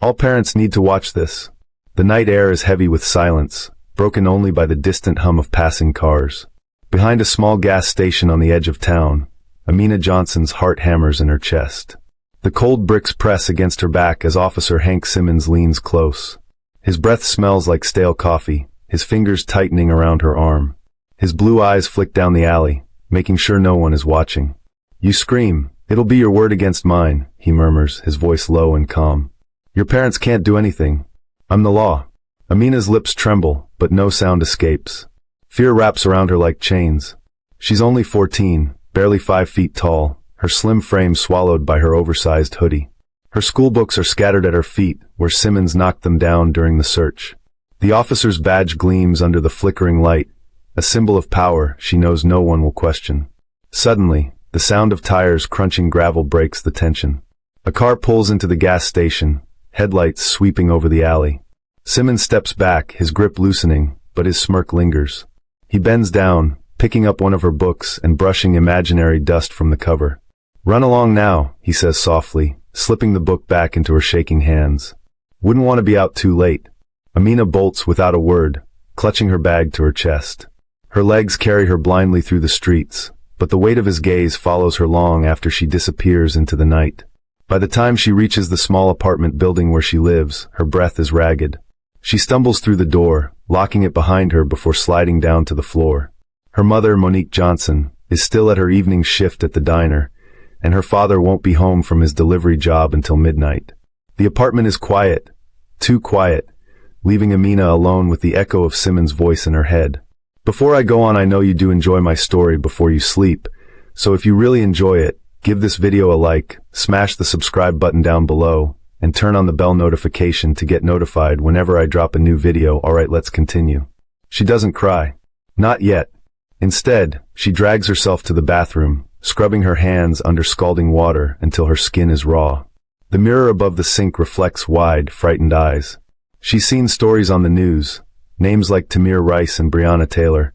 All parents need to watch this. The night air is heavy with silence, broken only by the distant hum of passing cars. Behind a small gas station on the edge of town, Amina Johnson's heart hammers in her chest. The cold bricks press against her back as Officer Hank Simmons leans close. His breath smells like stale coffee, his fingers tightening around her arm. His blue eyes flick down the alley, making sure no one is watching. "You scream. It'll be your word against mine," he murmurs, his voice low and calm. "Your parents can't do anything. I'm the law." Amina's lips tremble, but no sound escapes. Fear wraps around her like chains. She's only 14, barely 5 feet tall, her slim frame swallowed by her oversized hoodie. Her schoolbooks are scattered at her feet, where Simmons knocked them down during the search. The officer's badge gleams under the flickering light, a symbol of power she knows no one will question. Suddenly, the sound of tires crunching gravel breaks the tension. A car pulls into the gas station, headlights sweeping over the alley. Simmons steps back, his grip loosening, but his smirk lingers. He bends down, picking up one of her books and brushing imaginary dust from the cover. "Run along now," he says softly, slipping the book back into her shaking hands. "Wouldn't want to be out too late." Amina bolts without a word, clutching her bag to her chest. Her legs carry her blindly through the streets, but the weight of his gaze follows her long after she disappears into the night. By the time she reaches the small apartment building where she lives, her breath is ragged. She stumbles through the door, locking it behind her before sliding down to the floor. Her mother, Amina Johnson, is still at her evening shift at the diner, and her father won't be home from his delivery job until midnight. The apartment is quiet, too quiet, leaving Amina alone with the echo of Simmons' voice in her head. Before I go on, I know you do enjoy my story before you sleep, so if you really enjoy it, give this video a like, smash the subscribe button down below, and turn on the bell notification to get notified whenever I drop a new video. Alright, let's continue. She doesn't cry. Not yet. Instead, she drags herself to the bathroom, scrubbing her hands under scalding water until her skin is raw. The mirror above the sink reflects wide, frightened eyes. She's seen stories on the news, names like Tamir Rice and Breonna Taylor,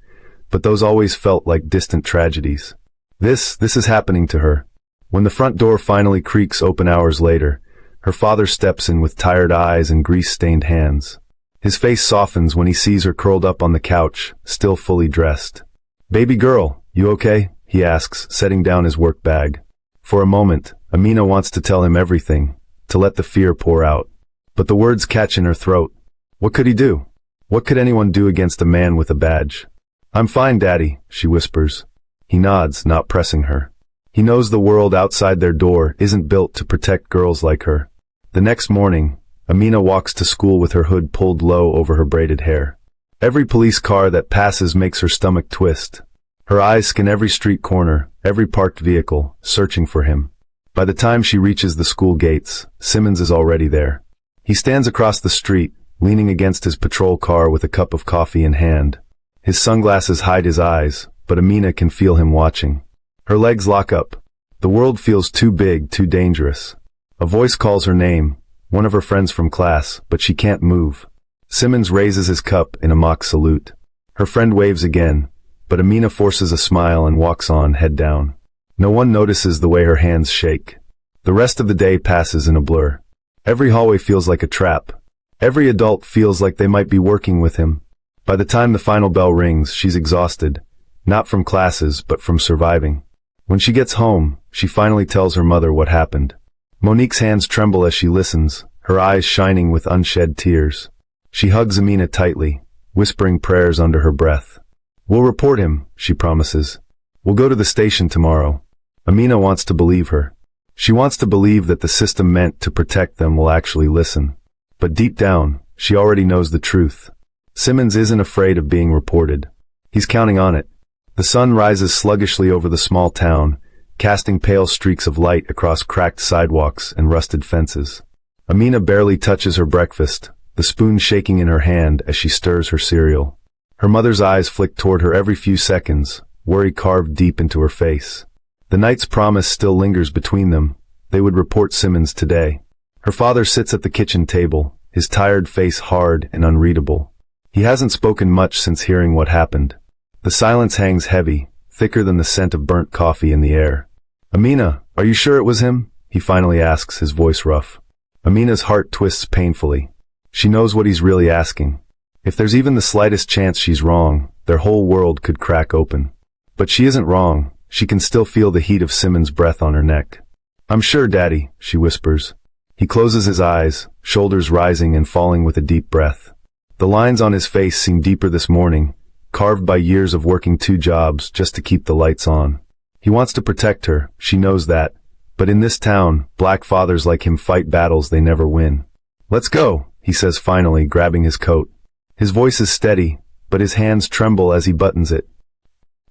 but those always felt like distant tragedies. This is happening to her. When the front door finally creaks open hours later, her father steps in with tired eyes and grease-stained hands. His face softens when he sees her curled up on the couch, still fully dressed. "Baby girl, you okay?" he asks, setting down his work bag. For a moment, Amina wants to tell him everything, to let the fear pour out. But the words catch in her throat. What could he do? What could anyone do against a man with a badge? "I'm fine, Daddy," she whispers. He nods, not pressing her. He knows the world outside their door isn't built to protect girls like her. The next morning, Amina walks to school with her hood pulled low over her braided hair. Every police car that passes makes her stomach twist. Her eyes scan every street corner, every parked vehicle, searching for him. By the time she reaches the school gates, Simmons is already there. He stands across the street, leaning against his patrol car with a cup of coffee in hand. His sunglasses hide his eyes, but Amina can feel him watching. Her legs lock up. The world feels too big, too dangerous. A voice calls her name, one of her friends from class, but she can't move. Simmons raises his cup in a mock salute. Her friend waves again, but Amina forces a smile and walks on, head down. No one notices the way her hands shake. The rest of the day passes in a blur. Every hallway feels like a trap. Every adult feels like they might be working with him. By the time the final bell rings, she's exhausted, not from classes, but from surviving. When she gets home, she finally tells her mother what happened. Monique's hands tremble as she listens, her eyes shining with unshed tears. She hugs Amina tightly, whispering prayers under her breath. "We'll report him," she promises. "We'll go to the station tomorrow." Amina wants to believe her. She wants to believe that the system meant to protect them will actually listen. But deep down, she already knows the truth. Simmons isn't afraid of being reported. He's counting on it. The sun rises sluggishly over the small town, casting pale streaks of light across cracked sidewalks and rusted fences. Amina barely touches her breakfast, the spoon shaking in her hand as she stirs her cereal. Her mother's eyes flick toward her every few seconds, worry carved deep into her face. The night's promise still lingers between them. They would report Simmons today. Her father sits at the kitchen table, his tired face hard and unreadable. He hasn't spoken much since hearing what happened. The silence hangs heavy, thicker than the scent of burnt coffee in the air. "Amina, are you sure it was him?" he finally asks, his voice rough. Amina's heart twists painfully. She knows what he's really asking. If there's even the slightest chance she's wrong, their whole world could crack open. But she isn't wrong. She can still feel the heat of Simmons' breath on her neck. "I'm sure, Daddy," she whispers. He closes his eyes, shoulders rising and falling with a deep breath. The lines on his face seem deeper this morning, carved by years of working 2 jobs just to keep the lights on. He wants to protect her, she knows that. But in this town, black fathers like him fight battles they never win. "Let's go," he says finally, grabbing his coat. His voice is steady, but his hands tremble as he buttons it.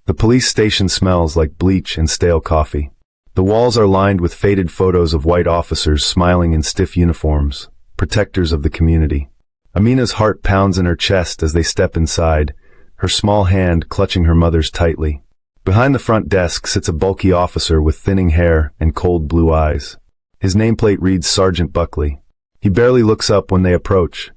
The police station smells like bleach and stale coffee. The walls are lined with faded photos of white officers smiling in stiff uniforms, protectors of the community. Amina's heart pounds in her chest as they step inside, her small hand clutching her mother's tightly. Behind the front desk sits a bulky officer with thinning hair and cold blue eyes. His nameplate reads Sergeant Buckley. He barely looks up when they approach.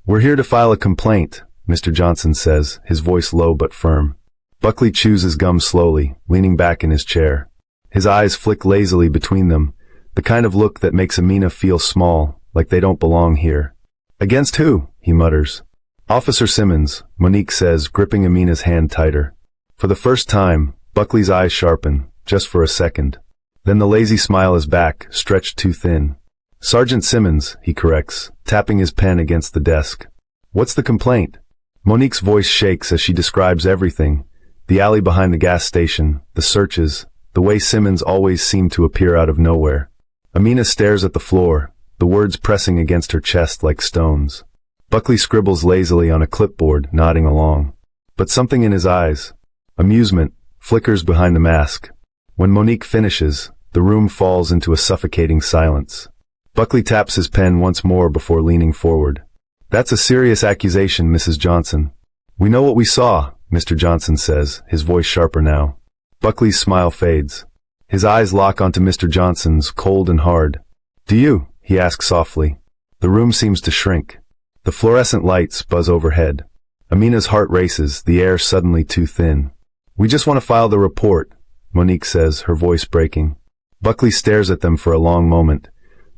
"We're here to file a complaint," Mr. Johnson says, his voice low but firm. Buckley chews his gum slowly, leaning back in his chair. His eyes flick lazily between them, the kind of look that makes Amina feel small, like they don't belong here. "Against who?" he mutters. "Officer Simmons," Monique says, gripping Amina's hand tighter. For the first time, Buckley's eyes sharpen, just for a second. Then the lazy smile is back, stretched too thin. "Sergeant Simmons," he corrects, tapping his pen against the desk. "What's the complaint?" Monique's voice shakes as she describes everything. The alley behind the gas station, the searches, the way Simmons always seemed to appear out of nowhere. Amina stares at the floor, the words pressing against her chest like stones. Buckley scribbles lazily on a clipboard, nodding along. But something in his eyes, amusement, flickers behind the mask. When Monique finishes, the room falls into a suffocating silence. Buckley taps his pen once more before leaning forward. "That's a serious accusation, Mrs. Johnson." "We know what we saw," Mr. Johnson says, his voice sharper now. Buckley's smile fades. His eyes lock onto Mr. Johnson's, cold and hard. "Do you?" he asks softly. The room seems to shrink. The fluorescent lights buzz overhead. Amina's heart races, the air suddenly too thin. "We just want to file the report," Monique says, her voice breaking. Buckley stares at them for a long moment,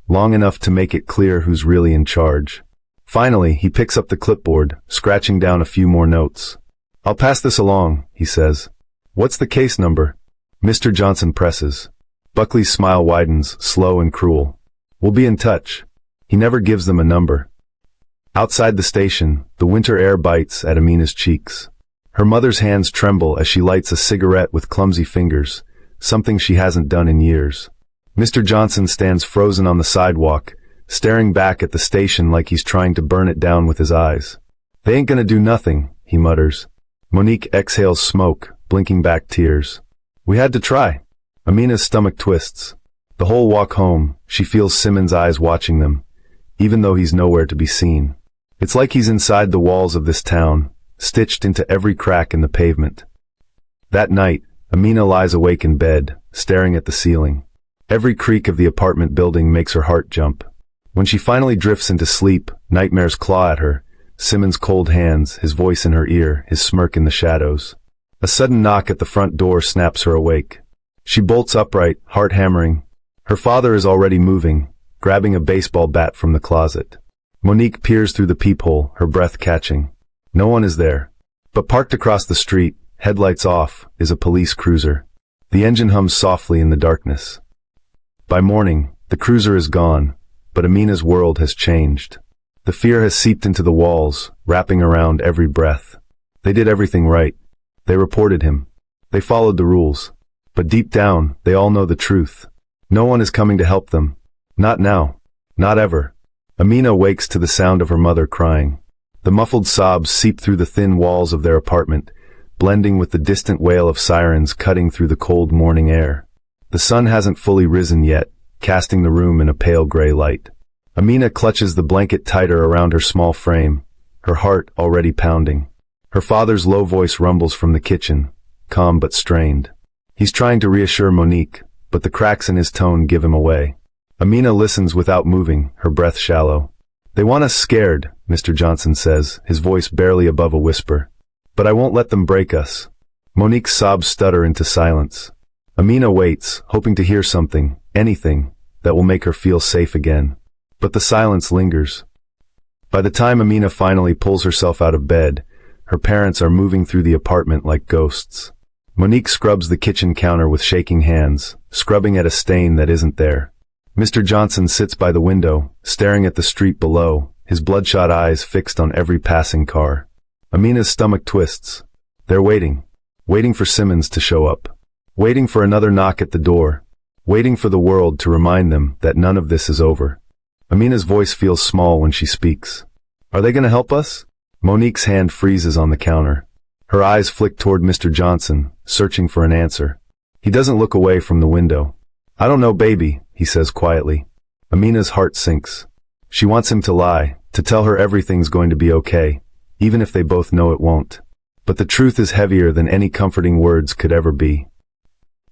long enough to make it clear who's really in charge. Finally, he picks up the clipboard, scratching down a few more notes. "I'll pass this along," he says. "What's the case number?" Mr. Johnson presses. Buckley's smile widens, slow and cruel. "We'll be in touch." He never gives them a number. Outside the station, the winter air bites at Amina's cheeks. Her mother's hands tremble as she lights a cigarette with clumsy fingers, something she hasn't done in years. Mr. Johnson stands frozen on the sidewalk, staring back at the station like he's trying to burn it down with his eyes. "They ain't gonna do nothing," he mutters. Monique exhales smoke, blinking back tears. "We had to try." Amina's stomach twists. The whole walk home, she feels Simmons' eyes watching them, even though he's nowhere to be seen. It's like he's inside the walls of this town, stitched into every crack in the pavement. That night, Amina lies awake in bed, staring at the ceiling. Every creak of the apartment building makes her heart jump. When she finally drifts into sleep, nightmares claw at her, Simmons' cold hands, his voice in her ear, his smirk in the shadows. A sudden knock at the front door snaps her awake. She bolts upright, heart hammering. Her father is already moving, grabbing a baseball bat from the closet. Monique peers through the peephole, her breath catching. No one is there. But parked across the street, headlights off, is a police cruiser. The engine hums softly in the darkness. By morning, the cruiser is gone, but Amina's world has changed. The fear has seeped into the walls, wrapping around every breath. They did everything right. They reported him. They followed the rules. But deep down, they all know the truth. No one is coming to help them. Not now. Not ever. Amina wakes to the sound of her mother crying. The muffled sobs seep through the thin walls of their apartment, blending with the distant wail of sirens cutting through the cold morning air. The sun hasn't fully risen yet, casting the room in a pale gray light. Amina clutches the blanket tighter around her small frame, her heart already pounding. Her father's low voice rumbles from the kitchen, calm but strained. He's trying to reassure Monique, but the cracks in his tone give him away. Amina listens without moving, her breath shallow. "They want us scared," Mr. Johnson says, his voice barely above a whisper. "But I won't let them break us." Monique's sobs stutter into silence. Amina waits, hoping to hear something, anything, that will make her feel safe again. But the silence lingers. By the time Amina finally pulls herself out of bed, her parents are moving through the apartment like ghosts. Monique scrubs the kitchen counter with shaking hands, scrubbing at a stain that isn't there. Mr. Johnson sits by the window, staring at the street below, his bloodshot eyes fixed on every passing car. Amina's stomach twists. They're waiting for Simmons to show up. Waiting for another knock at the door. Waiting for the world to remind them that none of this is over. Amina's voice feels small when she speaks. Are they going to help us? Monique's hand freezes on the counter. Her eyes flick toward Mr. Johnson, searching for an answer. He doesn't look away from the window. I don't know, baby, he says quietly. Amina's heart sinks. She wants him to lie, to tell her everything's going to be okay, even if they both know it won't. But the truth is heavier than any comforting words could ever be.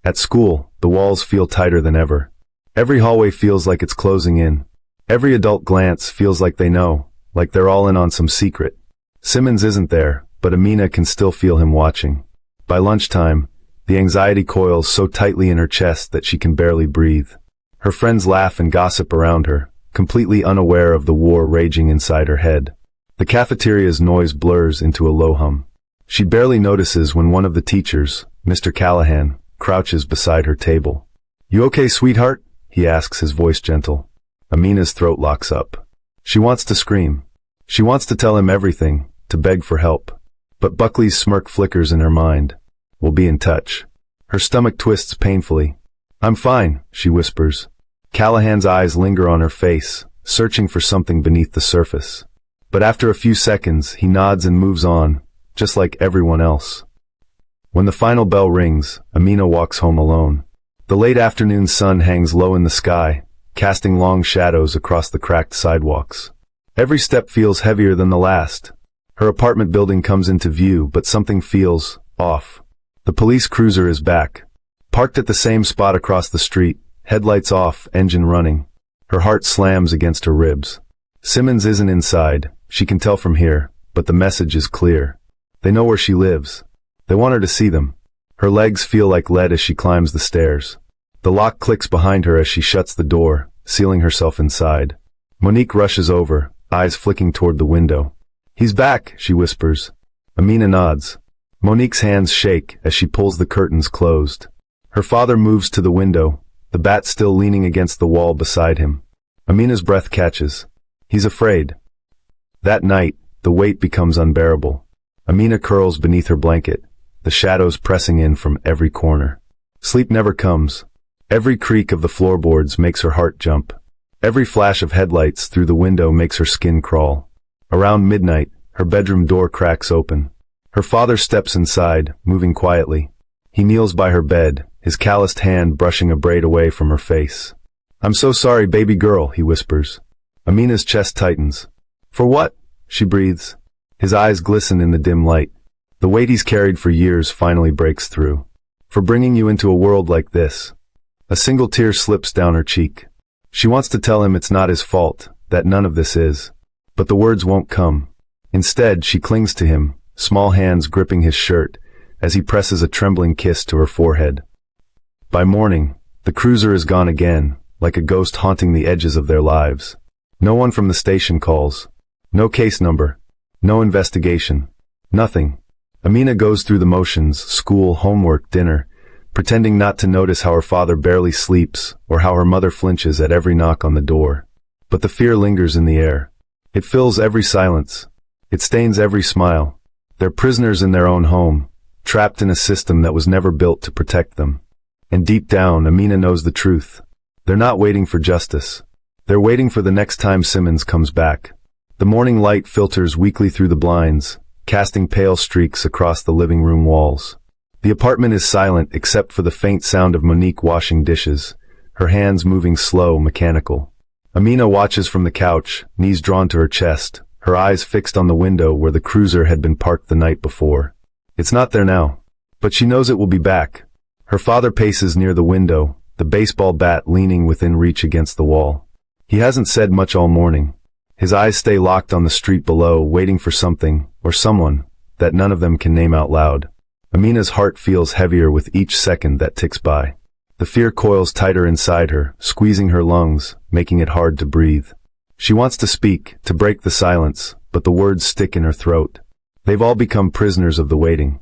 At school, the walls feel tighter than ever. Every hallway feels like it's closing in. Every adult glance feels like they know, like they're all in on some secret. Simmons isn't there, but Amina can still feel him watching. By lunchtime, the anxiety coils so tightly in her chest that she can barely breathe. Her friends laugh and gossip around her, completely unaware of the war raging inside her head. The cafeteria's noise blurs into a low hum. She barely notices when one of the teachers, Mr. Callahan, crouches beside her table. You okay, sweetheart? He asks, his voice gentle. Amina's throat locks up. She wants to scream. She wants to tell him everything, to beg for help. But Buckley's smirk flickers in her mind. We'll be in touch. Her stomach twists painfully. I'm fine, she whispers. Callahan's eyes linger on her face, searching for something beneath the surface. But after a few seconds, he nods and moves on, just like everyone else. When the final bell rings, Amina walks home alone. The late afternoon sun hangs low in the sky, casting long shadows across the cracked sidewalks. Every step feels heavier than the last. Her apartment building comes into view, but something feels off. The police cruiser is back. Parked at the same spot across the street, headlights off, engine running. Her heart slams against her ribs. Simmons isn't inside, she can tell from here, but the message is clear. They know where she lives. They want her to see them. Her legs feel like lead as she climbs the stairs. The lock clicks behind her as she shuts the door, sealing herself inside. Monique rushes over, eyes flicking toward the window. He's back, she whispers. Amina nods. Monique's hands shake as she pulls the curtains closed. Her father moves to the window, the bat still leaning against the wall beside him. Amina's breath catches. He's afraid. That night, the weight becomes unbearable. Amina curls beneath her blanket, the shadows pressing in from every corner. Sleep never comes. Every creak of the floorboards makes her heart jump. Every flash of headlights through the window makes her skin crawl. Around midnight, her bedroom door cracks open. Her father steps inside, moving quietly. He kneels by her bed, his calloused hand brushing a braid away from her face. I'm so sorry, baby girl, he whispers. Amina's chest tightens. For what? She breathes. His eyes glisten in the dim light. The weight he's carried for years finally breaks through. For bringing you into a world like this. A single tear slips down her cheek. She wants to tell him it's not his fault, that none of this is. But the words won't come. Instead, she clings to him, small hands gripping his shirt, as he presses a trembling kiss to her forehead. By morning, the cruiser is gone again, like a ghost haunting the edges of their lives. No one from the station calls. No case number. No investigation. Nothing. Amina goes through the motions, school, homework, dinner, pretending not to notice how her father barely sleeps or how her mother flinches at every knock on the door. But the fear lingers in the air. It fills every silence. It stains every smile. They're prisoners in their own home, trapped in a system that was never built to protect them. And deep down, Amina knows the truth. They're not waiting for justice. They're waiting for the next time Simmons comes back. The morning light filters weakly through the blinds, casting pale streaks across the living room walls. The apartment is silent except for the faint sound of Monique washing dishes, her hands moving slow, mechanical. Amina watches from the couch, knees drawn to her chest, her eyes fixed on the window where the cruiser had been parked the night before. It's not there now, but she knows it will be back. Her father paces near the window, the baseball bat leaning within reach against the wall. He hasn't said much all morning. His eyes stay locked on the street below, waiting for something, or someone, that none of them can name out loud. Amina's heart feels heavier with each second that ticks by. The fear coils tighter inside her, squeezing her lungs, making it hard to breathe. She wants to speak, to break the silence, but the words stick in her throat. They've all become prisoners of the waiting.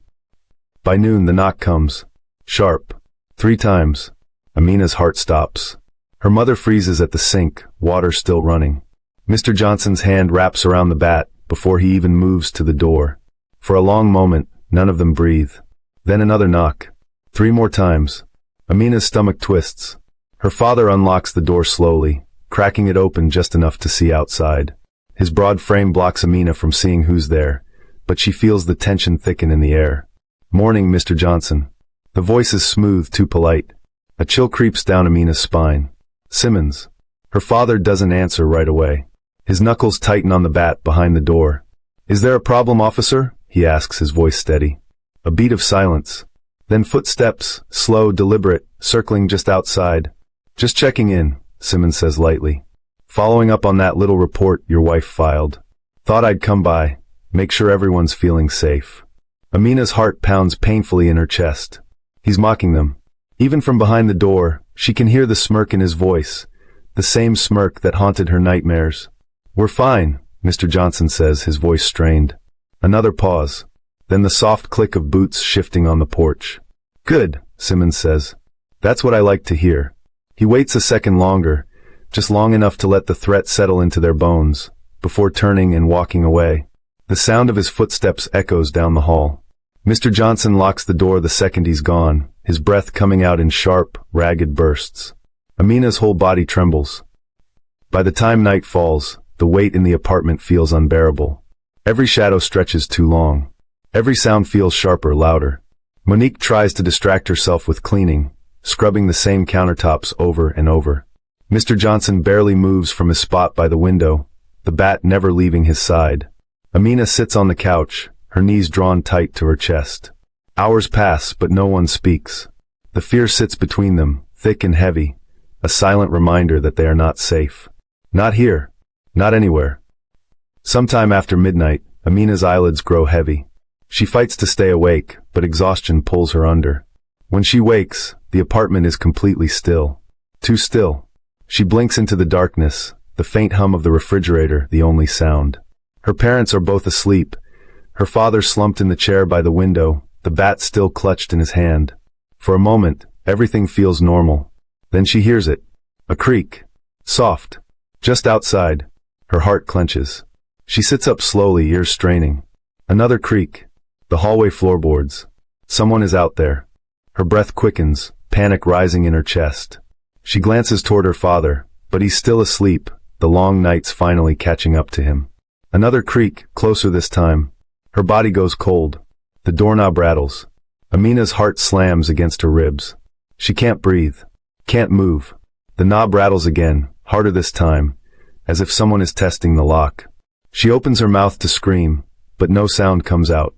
By noon the knock comes. Sharp. 3 times. Amina's heart stops. Her mother freezes at the sink, water still running. Mr. Johnson's hand wraps around the bat before he even moves to the door. For a long moment, none of them breathe. Then another knock. 3 more times. Amina's stomach twists. Her father unlocks the door slowly, cracking it open just enough to see outside. His broad frame blocks Amina from seeing who's there, but she feels the tension thicken in the air. "Morning, Mr. Johnson." The voice is smooth, too polite. A chill creeps down Amina's spine. "Simmons." Her father doesn't answer right away. His knuckles tighten on the bat behind the door. "Is there a problem, officer?" he asks, his voice steady. A beat of silence. Then footsteps, slow, deliberate, circling just outside. "Just checking in," Simmons says lightly. "Following up on that little report your wife filed. Thought I'd come by, make sure everyone's feeling safe." Amina's heart pounds painfully in her chest. He's mocking them. Even from behind the door, she can hear the smirk in his voice, the same smirk that haunted her nightmares. "We're fine," Mr. Johnson says, his voice strained. Another pause. Then the soft click of boots shifting on the porch. "Good," Simmons says. "That's what I like to hear." He waits a second longer, just long enough to let the threat settle into their bones, before turning and walking away. The sound of his footsteps echoes down the hall. Mr. Johnson locks the door the second he's gone, his breath coming out in sharp, ragged bursts. Amina's whole body trembles. By the time night falls, the weight in the apartment feels unbearable. Every shadow stretches too long. Every sound feels sharper, louder. Monique tries to distract herself with cleaning, scrubbing the same countertops over and over. Mr. Johnson barely moves from his spot by the window, the bat never leaving his side. Amina sits on the couch, her knees drawn tight to her chest. Hours pass, but no one speaks. The fear sits between them, thick and heavy, a silent reminder that they are not safe. Not here. Not anywhere. Sometime after midnight, Amina's eyelids grow heavy. She fights to stay awake, but exhaustion pulls her under. When she wakes, the apartment is completely still. Too still. She blinks into the darkness, the faint hum of the refrigerator the only sound. Her parents are both asleep, her father slumped in the chair by the window, the bat still clutched in his hand. For a moment, everything feels normal. Then she hears it. A creak. Soft. Just outside. Her heart clenches. She sits up slowly, ears straining. Another creak. The hallway floorboards. Someone is out there. Her breath quickens, panic rising in her chest. She glances toward her father, but he's still asleep, the long nights finally catching up to him. Another creak, closer this time. Her body goes cold. The doorknob rattles. Amina's heart slams against her ribs. She can't breathe. Can't move. The knob rattles again, harder this time, as if someone is testing the lock. She opens her mouth to scream, but no sound comes out.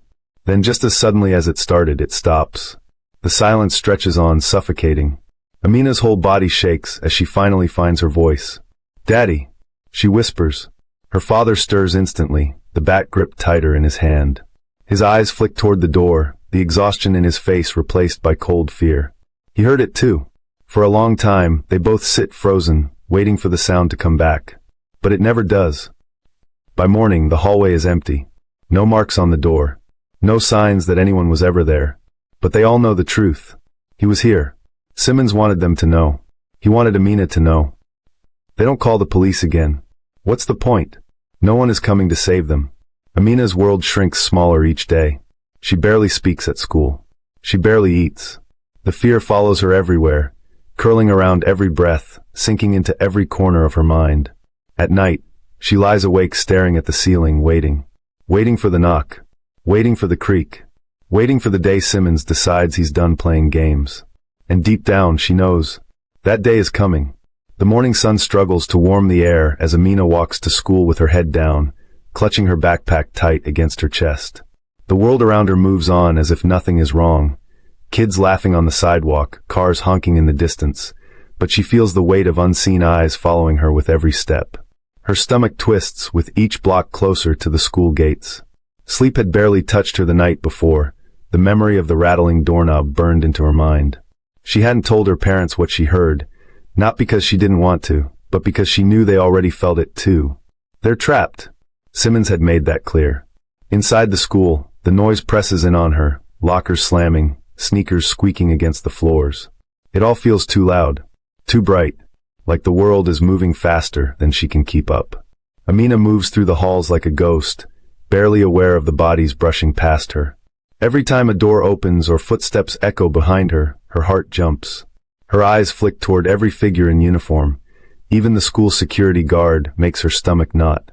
Then just as suddenly as it started, it stops. The silence stretches on, suffocating. Amina's whole body shakes as she finally finds her voice. "Daddy," she whispers. Her father stirs instantly, the bat gripped tighter in his hand. His eyes flick toward the door, the exhaustion in his face replaced by cold fear. He heard it too. For a long time, they both sit frozen, waiting for the sound to come back. But it never does. By morning, the hallway is empty. No marks on the door. No signs that anyone was ever there. But they all know the truth. He was here. Simmons wanted them to know. He wanted Amina to know. They don't call the police again. What's the point? No one is coming to save them. Amina's world shrinks smaller each day. She barely speaks at school. She barely eats. The fear follows her everywhere, curling around every breath, sinking into every corner of her mind. At night, she lies awake staring at the ceiling, waiting. Waiting for the knock. Waiting for the creak. Waiting for the day Simmons decides he's done playing games. And deep down, she knows. That day is coming. The morning sun struggles to warm the air as Amina walks to school with her head down, clutching her backpack tight against her chest. The world around her moves on as if nothing is wrong. Kids laughing on the sidewalk, cars honking in the distance, but she feels the weight of unseen eyes following her with every step. Her stomach twists with each block closer to the school gates. Sleep had barely touched her the night before. The memory of the rattling doorknob burned into her mind. She hadn't told her parents what she heard, not because she didn't want to, but because she knew they already felt it too. They're trapped. Simmons had made that clear. Inside the school, the noise presses in on her, lockers slamming, sneakers squeaking against the floors. It all feels too loud, too bright, like the world is moving faster than she can keep up. Amina moves through the halls like a ghost, barely aware of the bodies brushing past her. Every time a door opens or footsteps echo behind her, her heart jumps. Her eyes flick toward every figure in uniform. Even the school security guard makes her stomach knot.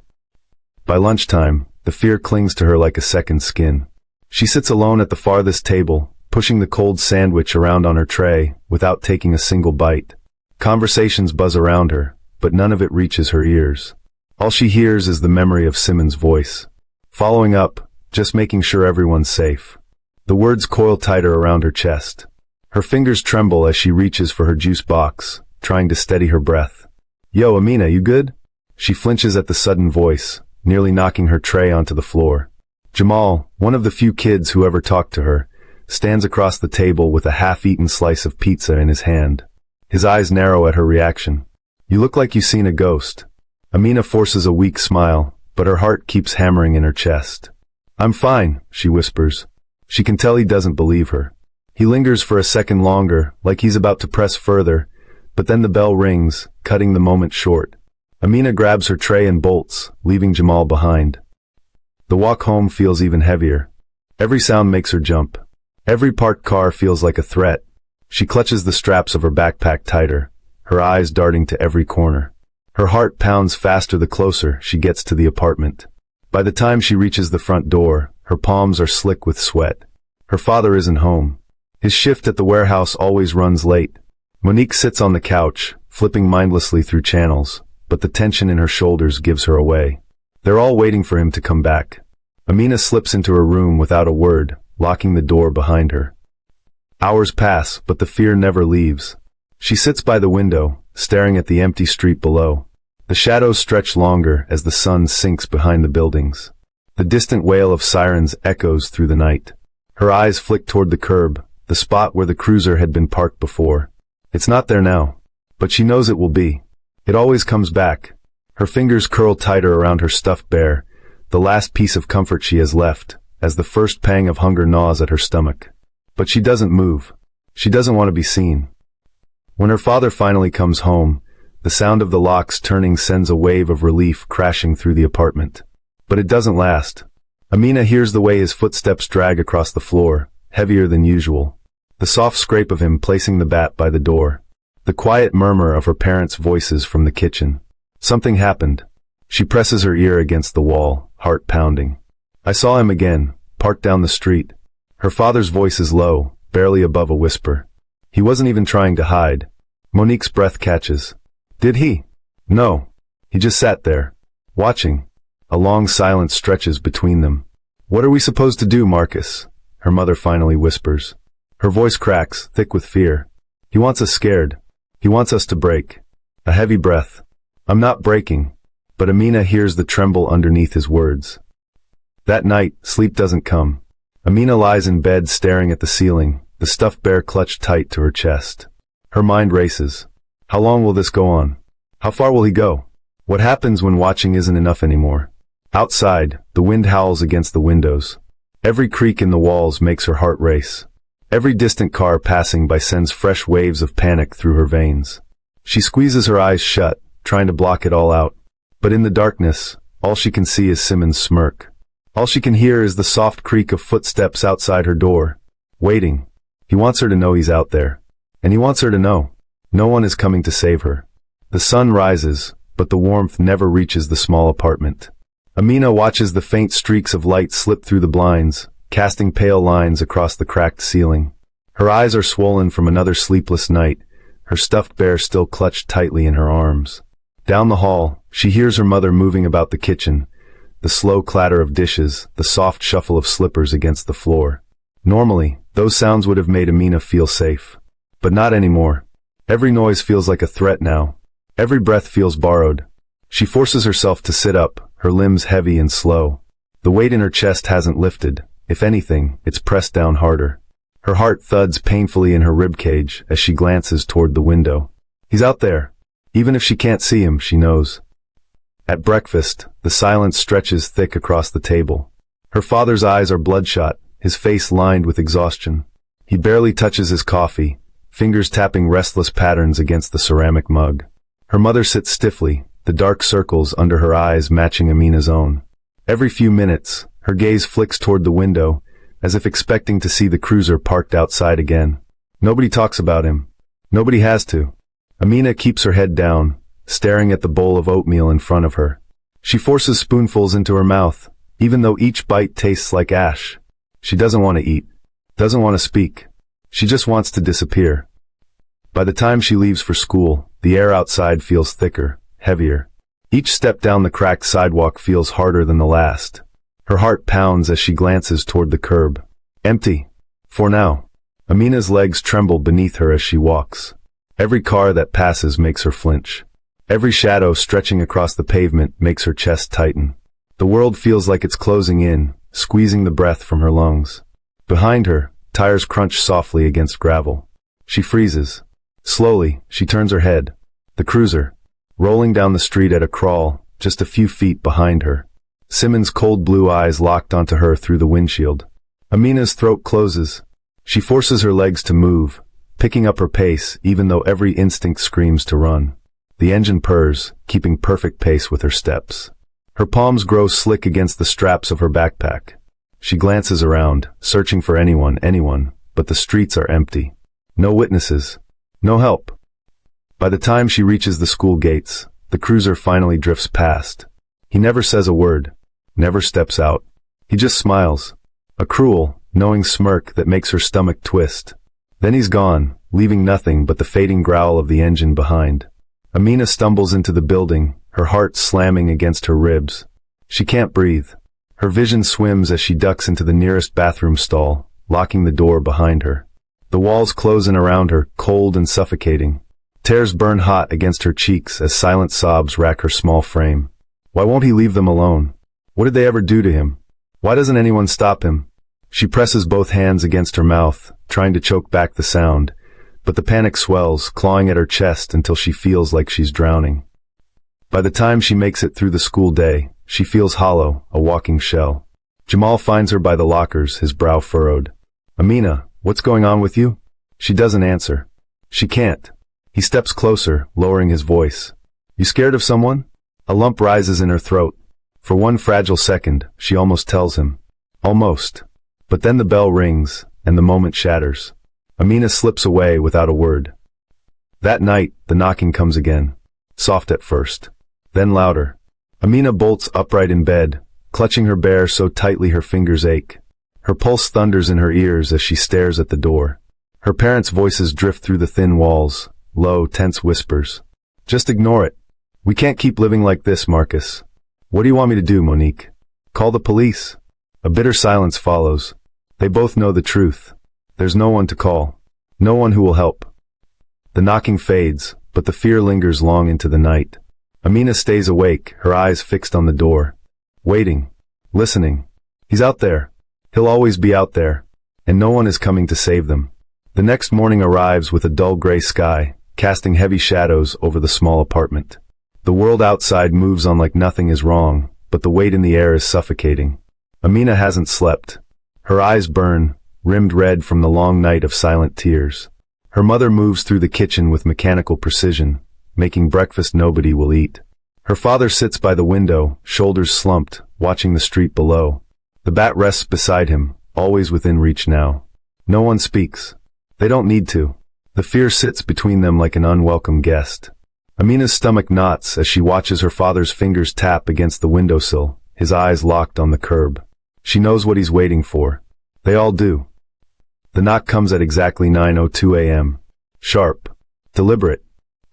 By lunchtime, the fear clings to her like a second skin. She sits alone at the farthest table, pushing the cold sandwich around on her tray without taking a single bite. Conversations buzz around her, but none of it reaches her ears. All she hears is the memory of Simmons' voice. Following up, just making sure everyone's safe. The words coil tighter around her chest. Her fingers tremble as she reaches for her juice box, trying to steady her breath. "Yo, Amina, you good?" She flinches at the sudden voice, nearly knocking her tray onto the floor. Jamal, one of the few kids who ever talked to her, stands across the table with a half-eaten slice of pizza in his hand. His eyes narrow at her reaction. "You look like you've seen a ghost." Amina forces a weak smile, but her heart keeps hammering in her chest. "I'm fine," she whispers. She can tell he doesn't believe her. He lingers for a second longer, like he's about to press further, but then the bell rings, cutting the moment short. Amina grabs her tray and bolts, leaving Jamal behind. The walk home feels even heavier. Every sound makes her jump. Every parked car feels like a threat. She clutches the straps of her backpack tighter, her eyes darting to every corner. Her heart pounds faster the closer she gets to the apartment. By the time she reaches the front door, her palms are slick with sweat. Her father isn't home. His shift at the warehouse always runs late. Monique sits on the couch, flipping mindlessly through channels, but the tension in her shoulders gives her away. They're all waiting for him to come back. Amina slips into her room without a word, locking the door behind her. Hours pass, but the fear never leaves. She sits by the window, staring at the empty street below. The shadows stretch longer as the sun sinks behind the buildings. The distant wail of sirens echoes through the night. Her eyes flick toward the curb, the spot where the cruiser had been parked before. It's not there now, but she knows it will be. It always comes back. Her fingers curl tighter around her stuffed bear, the last piece of comfort she has left, as the first pang of hunger gnaws at her stomach. But she doesn't move. She doesn't want to be seen. When her father finally comes home, the sound of the locks turning sends a wave of relief crashing through the apartment. But it doesn't last. Amina hears the way his footsteps drag across the floor, heavier than usual. The soft scrape of him placing the bat by the door. The quiet murmur of her parents' voices from the kitchen. Something happened. She presses her ear against the wall, heart pounding. "I saw him again, parked down the street." Her father's voice is low, barely above a whisper. He wasn't even trying to hide. Monique's breath catches. "Did he?" "No. He just sat there, watching." A long silence stretches between them. "What are we supposed to do, Marcus?" her mother finally whispers. Her voice cracks, thick with fear. "He wants us scared. He wants us to break." A heavy breath. "I'm not breaking." But Amina hears the tremble underneath his words. That night, sleep doesn't come. Amina lies in bed staring at the ceiling, the stuffed bear clutched tight to her chest. Her mind races. How long will this go on? How far will he go? What happens when watching isn't enough anymore? Outside, the wind howls against the windows. Every creak in the walls makes her heart race. Every distant car passing by sends fresh waves of panic through her veins. She squeezes her eyes shut, trying to block it all out. But in the darkness, all she can see is Simmons' smirk. All she can hear is the soft creak of footsteps outside her door. Waiting. He wants her to know he's out there. And he wants her to know. No one is coming to save her. The sun rises, but the warmth never reaches the small apartment. Amina watches the faint streaks of light slip through the blinds, casting pale lines across the cracked ceiling. Her eyes are swollen from another sleepless night, her stuffed bear still clutched tightly in her arms. Down the hall, she hears her mother moving about the kitchen, the slow clatter of dishes, the soft shuffle of slippers against the floor. Normally, those sounds would have made Amina feel safe. But not anymore. Every noise feels like a threat now. Every breath feels borrowed. She forces herself to sit up, her limbs heavy and slow. The weight in her chest hasn't lifted. If anything, it's pressed down harder. Her heart thuds painfully in her ribcage as she glances toward the window. He's out there. Even if she can't see him, she knows. At breakfast, the silence stretches thick across the table. Her father's eyes are bloodshot, his face lined with exhaustion. He barely touches his coffee, fingers tapping restless patterns against the ceramic mug. Her mother sits stiffly, the dark circles under her eyes matching Amina's own. Every few minutes, her gaze flicks toward the window, as if expecting to see the cruiser parked outside again. Nobody talks about him. Nobody has to. Amina keeps her head down, staring at the bowl of oatmeal in front of her. She forces spoonfuls into her mouth, even though each bite tastes like ash. She doesn't want to eat, doesn't want to speak. She just wants to disappear. By the time she leaves for school, the air outside feels thicker, heavier. Each step down the cracked sidewalk feels harder than the last. Her heart pounds as she glances toward the curb. Empty. For now. Amina's legs tremble beneath her as she walks. Every car that passes makes her flinch. Every shadow stretching across the pavement makes her chest tighten. The world feels like it's closing in, squeezing the breath from her lungs. Behind her, tires crunch softly against gravel. She freezes. Slowly, she turns her head. The cruiser, rolling down the street at a crawl, just a few feet behind her. Simmons' cold blue eyes locked onto her through the windshield. Amina's throat closes. She forces her legs to move, picking up her pace even though every instinct screams to run. The engine purrs, keeping perfect pace with her steps. Her palms grow slick against the straps of her backpack. She glances around, searching for anyone, but the streets are empty. No witnesses. No help. By the time she reaches the school gates, the cruiser finally drifts past. He never says a word, never steps out. He just smiles. A cruel, knowing smirk that makes her stomach twist. Then he's gone, leaving nothing but the fading growl of the engine behind. Amina stumbles into the building, her heart slamming against her ribs. She can't breathe. Her vision swims as she ducks into the nearest bathroom stall, locking the door behind her. The walls close in around her, cold and suffocating. Tears burn hot against her cheeks as silent sobs rack her small frame. Why won't he leave them alone? What did they ever do to him? Why doesn't anyone stop him? She presses both hands against her mouth, trying to choke back the sound, but the panic swells, clawing at her chest until she feels like she's drowning. By the time she makes it through the school day, she feels hollow, a walking shell. Jamal finds her by the lockers, his brow furrowed. Amina, what's going on with you? She doesn't answer. She can't. He steps closer, lowering his voice. You scared of someone? A lump rises in her throat. For one fragile second, she almost tells him. Almost. But then the bell rings, and the moment shatters. Amina slips away without a word. That night, the knocking comes again. Soft at first. Then louder. Amina bolts upright in bed, clutching her bear so tightly her fingers ache. Her pulse thunders in her ears as she stares at the door. Her parents' voices drift through the thin walls, low, tense whispers. Just ignore it. We can't keep living like this, Marcus. What do you want me to do, Monique? Call the police. A bitter silence follows. They both know the truth. There's no one to call. No one who will help. The knocking fades, but the fear lingers long into the night. Amina stays awake, her eyes fixed on the door. Waiting. Listening. He's out there. He'll always be out there. And no one is coming to save them. The next morning arrives with a dull gray sky, casting heavy shadows over the small apartment. The world outside moves on like nothing is wrong, but the weight in the air is suffocating. Amina hasn't slept. Her eyes burn, rimmed red from the long night of silent tears. Her mother moves through the kitchen with mechanical precision, making breakfast nobody will eat. Her father sits by the window, shoulders slumped, watching the street below. The bat rests beside him, always within reach now. No one speaks. They don't need to. The fear sits between them like an unwelcome guest. Amina's stomach knots as she watches her father's fingers tap against the windowsill, his eyes locked on the curb. She knows what he's waiting for. They all do. The knock comes at exactly 9:02 a.m. Sharp. Deliberate.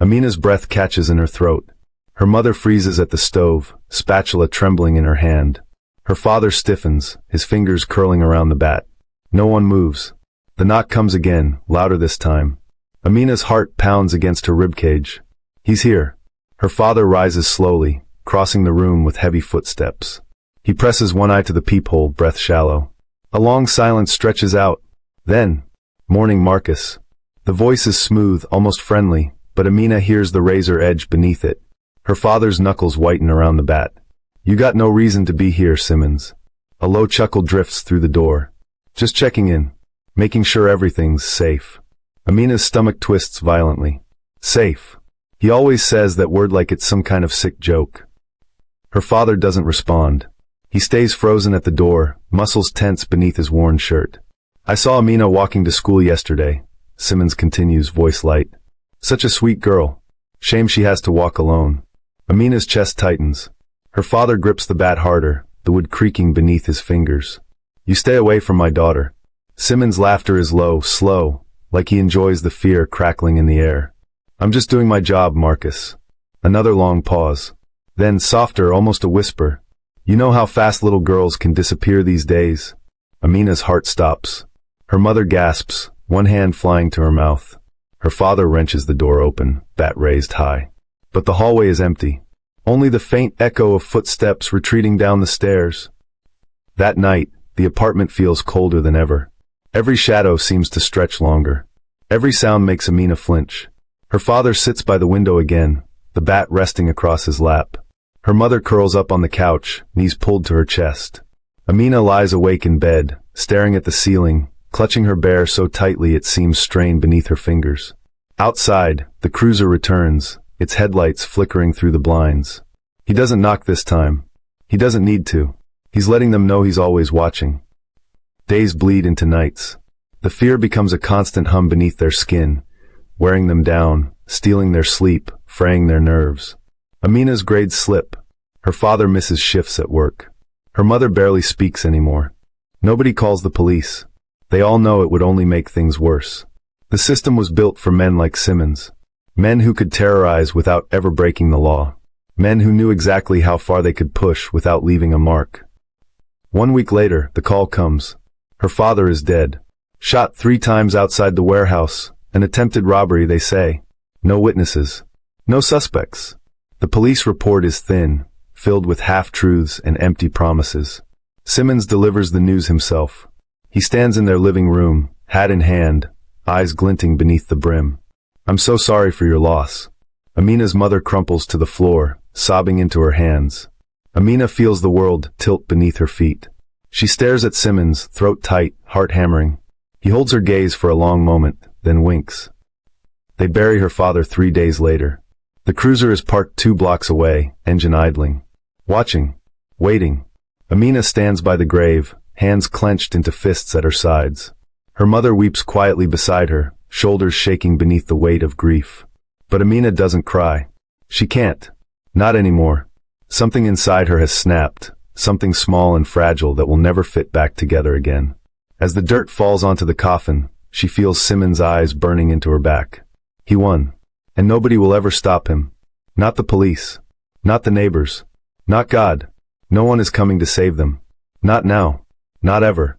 Amina's breath catches in her throat. Her mother freezes at the stove, spatula trembling in her hand. Her father stiffens, his fingers curling around the bat. No one moves. The knock comes again, louder this time. Amina's heart pounds against her ribcage. He's here. Her father rises slowly, crossing the room with heavy footsteps. He presses one eye to the peephole, breath shallow. A long silence stretches out. Then, "Morning, Marcus." The voice is smooth, almost friendly, but Amina hears the razor edge beneath it. Her father's knuckles whiten around the bat. "You got no reason to be here, Simmons." A low chuckle drifts through the door. "Just checking in. Making sure everything's safe." Amina's stomach twists violently. Safe. He always says that word like it's some kind of sick joke. Her father doesn't respond. He stays frozen at the door, muscles tense beneath his worn shirt. "I saw Amina walking to school yesterday," Simmons continues, voice light. "Such a sweet girl. Shame she has to walk alone." Amina's chest tightens. Her father grips the bat harder, the wood creaking beneath his fingers. "You stay away from my daughter." Simmons' laughter is low, slow, like he enjoys the fear crackling in the air. "I'm just doing my job, Marcus." Another long pause. Then, softer, almost a whisper. "You know how fast little girls can disappear these days?" Amina's heart stops. Her mother gasps, one hand flying to her mouth. Her father wrenches the door open, bat raised high. But the hallway is empty. Only the faint echo of footsteps retreating down the stairs. That night, the apartment feels colder than ever. Every shadow seems to stretch longer. Every sound makes Amina flinch. Her father sits by the window again, the bat resting across his lap. Her mother curls up on the couch, knees pulled to her chest. Amina lies awake in bed, staring at the ceiling, clutching her bear so tightly it seems strained beneath her fingers. Outside, the cruiser returns, its headlights flickering through the blinds. He doesn't knock this time. He doesn't need to. He's letting them know he's always watching. Days bleed into nights. The fear becomes a constant hum beneath their skin, wearing them down, stealing their sleep, fraying their nerves. Amina's grades slip. Her father misses shifts at work. Her mother barely speaks anymore. Nobody calls the police. They all know it would only make things worse. The system was built for men like Simmons. Men who could terrorize without ever breaking the law. Men who knew exactly how far they could push without leaving a mark. 1 week later, the call comes. Her father is dead. Shot 3 times outside the warehouse. An attempted robbery, they say. No witnesses. No suspects. The police report is thin, filled with half-truths and empty promises. Simmons delivers the news himself. He stands in their living room, hat in hand, eyes glinting beneath the brim. "I'm so sorry for your loss." Amina's mother crumples to the floor, sobbing into her hands. Amina feels the world tilt beneath her feet. She stares at Simmons, throat tight, heart hammering. He holds her gaze for a long moment, then winks. They bury her father 3 days later. The cruiser is parked 2 blocks away, engine idling. Watching. Waiting. Amina stands by the grave, hands clenched into fists at her sides. Her mother weeps quietly beside her, shoulders shaking beneath the weight of grief. But Amina doesn't cry. She can't. Not anymore. Something inside her has snapped, something small and fragile that will never fit back together again. As the dirt falls onto the coffin, she feels Simmons' eyes burning into her back. He won. And nobody will ever stop him. Not the police. Not the neighbors. Not God. No one is coming to save them. Not now. Not ever.